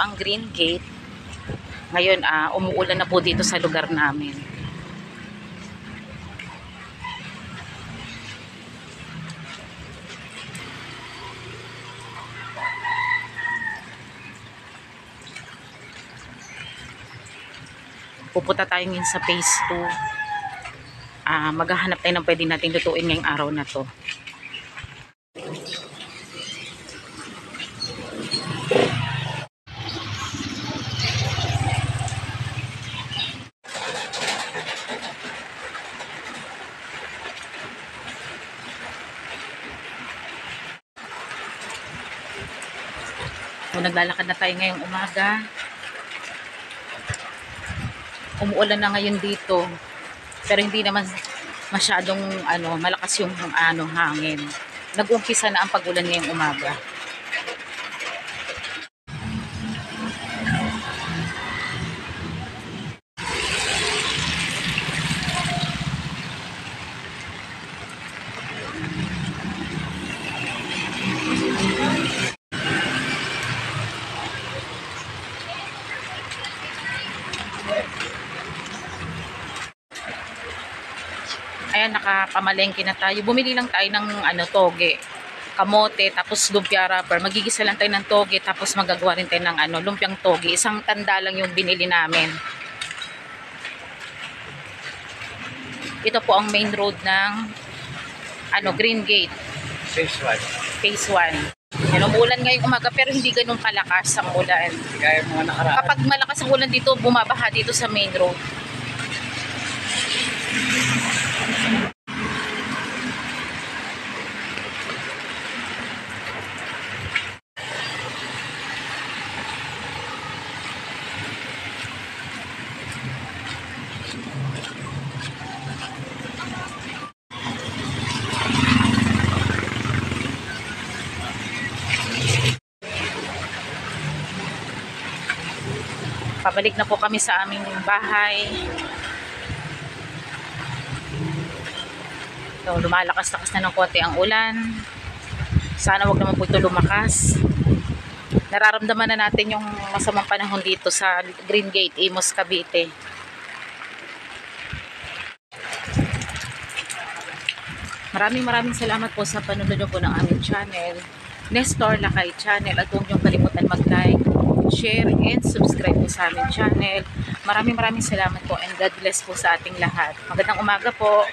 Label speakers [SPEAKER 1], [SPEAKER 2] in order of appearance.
[SPEAKER 1] ang Green Gate. Ngayon, umuulan na po dito sa lugar namin. Pupunta tayo ngayon sa phase 2. Maghahanap tayo ng pwede natin lutuin ngayong araw na to. So, naglalakad na tayo ngayong umaga. Umuulan na ngayon dito. Pero hindi naman masyadong malakas yung hangin. Nag-umpisa na ang pag-ulan ngayong umaga. Ayan, nakapamalengke na tayo. Bumili lang tayo ng toge, kamote, tapos lumpia wrapper. Magigisa lang tayo ng toge, tapos magagawa rin tayo ng lumpiang toge. Isang tanda lang yung binili namin. Ito po ang main road ng Green Gate.
[SPEAKER 2] Phase 1.
[SPEAKER 1] Phase 1. Umuulan ngayong umaga pero hindi ganun kalakas ang ulan.
[SPEAKER 2] Kaya mga nakaraan.
[SPEAKER 1] Kapag malakas ang ulan dito, bumabaha dito sa main road. Pabalik na po kami sa aming bahay. So, lumalakas-lakas na ng konti ang ulan. Sana wag naman po ito lumakas. Nararamdaman na natin yung masamang panahon dito sa Green Gate, Imus, Cavite. Maraming salamat po sa panunod po ng aming channel, Nestor Lakay Channel, at huwag niyong kalimutan mag-like, share, and subscribe po sa aming channel. Maraming salamat po and God bless po sa ating lahat. Magandang umaga po.